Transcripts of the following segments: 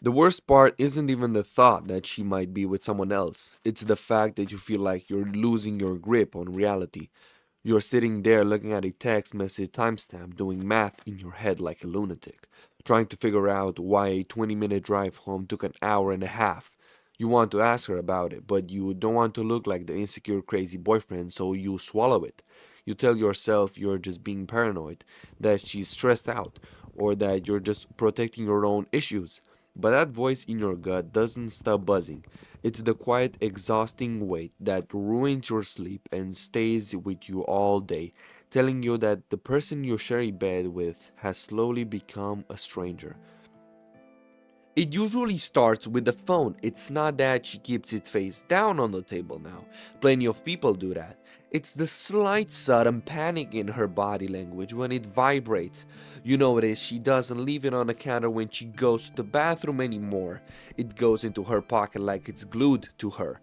The worst part isn't even the thought that she might be with someone else. It's the fact that you feel like you're losing your grip on reality. You're sitting there looking at a text message timestamp, doing math in your head like a lunatic, trying to figure out why a 20-minute drive home took an hour and a half. You want to ask her about it, but you don't want to look like the insecure, crazy boyfriend, so you swallow it. You tell yourself you're just being paranoid, that she's stressed out, or that you're just protecting your own issues. But that voice in your gut doesn't stop buzzing. It's the quiet, exhausting weight that ruins your sleep and stays with you all day, telling you that the person you share a bed with has slowly become a stranger. It usually starts with the phone. It's not that she keeps it face down on the table now. Plenty of people do that. It's the slight sudden panic in her body language when it vibrates. You notice she doesn't leave it on the counter when she goes to the bathroom anymore. It goes into her pocket like it's glued to her.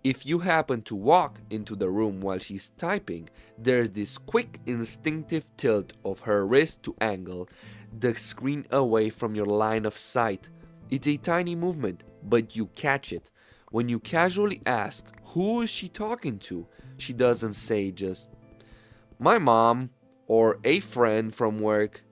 If you happen to walk into the room while she's typing, there's this quick instinctive tilt of her wrist to angle the screen away from your line of sight. It's a tiny movement, but you catch it. When you casually ask, who is she talking to? She doesn't say just, my mom, or a friend from work.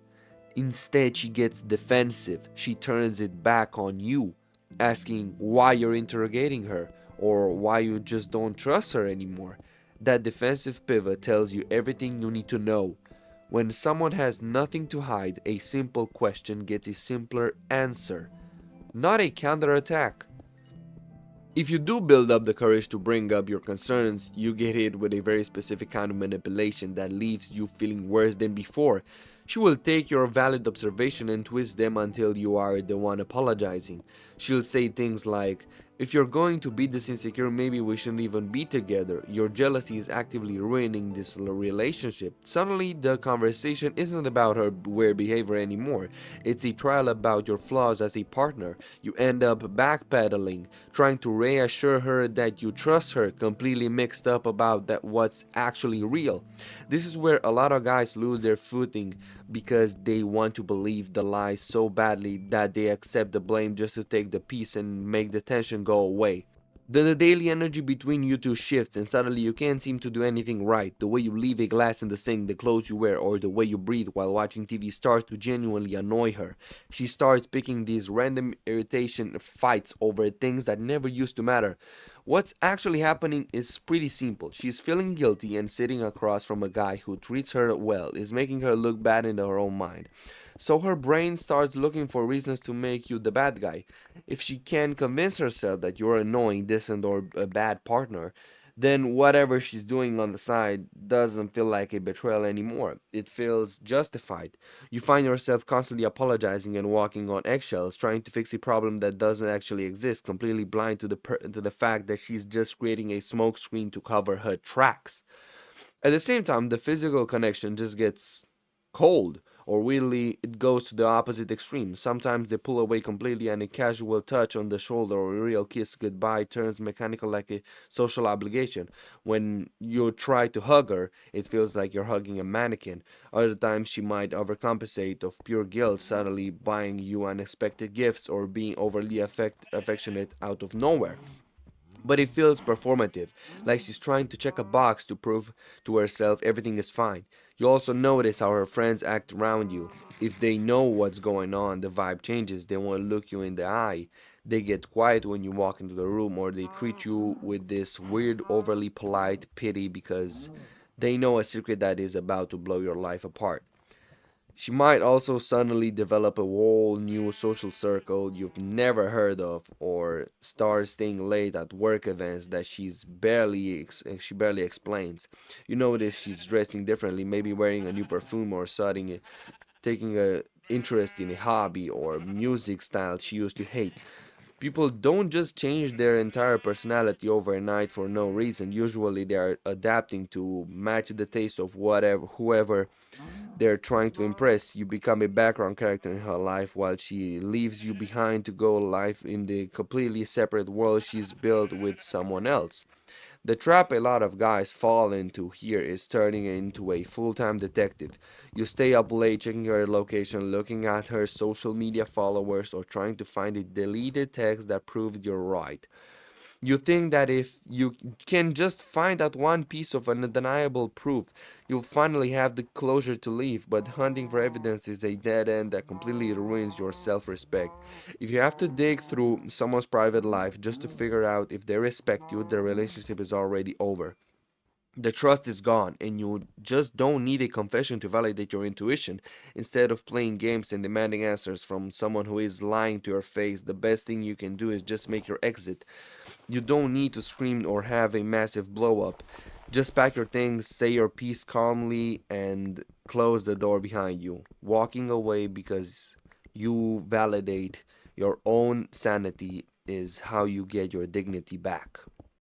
Instead, she gets defensive. She turns it back on you, asking why you're interrogating her or why you just don't trust her anymore. That defensive pivot tells you everything you need to know. When someone has nothing to hide, a simple question gets a simpler answer, not a counterattack. If you do build up the courage to bring up your concerns, you get hit with a very specific kind of manipulation that leaves you feeling worse than before. She will take your valid observation and twist them until you are the one apologizing. She'll say things like, if you're going to be this insecure, maybe we shouldn't even be together. Your jealousy is actively ruining this relationship. Suddenly, the conversation isn't about her weird behavior anymore. It's a trial about your flaws as a partner. You end up backpedaling, trying to reassure her that you trust her, completely mixed up about that what's actually real. This is where a lot of guys lose their footing because they want to believe the lie so badly that they accept the blame just to take the peace and make the tension go away. Then the daily energy between you two shifts, and suddenly you can't seem to do anything right. The way you leave a glass in the sink, the clothes you wear, or the way you breathe while watching TV starts to genuinely annoy her. She starts picking these random irritation fights over things that never used to matter. What's actually happening is pretty simple. She's feeling guilty, and sitting across from a guy who treats her well is making her look bad in her own mind. So her brain starts looking for reasons to make you the bad guy. If she can convince herself that you're annoying, distant, or a bad partner, then whatever she's doing on the side doesn't feel like a betrayal anymore. It feels justified. You find yourself constantly apologizing and walking on eggshells, trying to fix a problem that doesn't actually exist, completely blind to the fact that she's just creating a smokescreen to cover her tracks. At the same time, the physical connection just gets cold, or weirdly, it goes to the opposite extreme. Sometimes they pull away completely, and a casual touch on the shoulder or a real kiss goodbye turns mechanical like a social obligation. When you try to hug her, it feels like you're hugging a mannequin. Other times, she might overcompensate of pure guilt, suddenly buying you unexpected gifts or being overly affectionate out of nowhere, but it feels performative, like she's trying to check a box to prove to herself everything is fine. You also notice how her friends act around you. If they know what's going on, the vibe changes. They won't look you in the eye. They get quiet when you walk into the room, or they treat you with this weird, overly polite pity because they know a secret that is about to blow your life apart. She might also suddenly develop a whole new social circle you've never heard of, or start staying late at work events that she barely explains. You notice she's dressing differently, maybe wearing a new perfume or taking a interest in a hobby or music style she used to hate. People don't just change their entire personality overnight for no reason. Usually they are adapting to match the taste of whatever whoever they're trying to impress. You become a background character in her life while she leaves you behind to go live in the completely separate world she's built with someone else. The trap a lot of guys fall into here is turning into a full-time detective. You stay up late checking her location, looking at her social media followers, or trying to find a deleted text that proved you're right. You think that if you can just find out one piece of undeniable proof, you'll finally have the closure to leave, but hunting for evidence is a dead end that completely ruins your self respect. If you have to dig through someone's private life just to figure out if they respect you, the relationship is already over. The trust is gone, and you just don't need a confession to validate your intuition. Instead of playing games and demanding answers from someone who is lying to your face, the best thing you can do is just make your exit. You don't need to scream or have a massive blow up. Just pack your things, say your piece calmly, and close the door behind you. Walking away because you validate your own sanity is how you get your dignity back.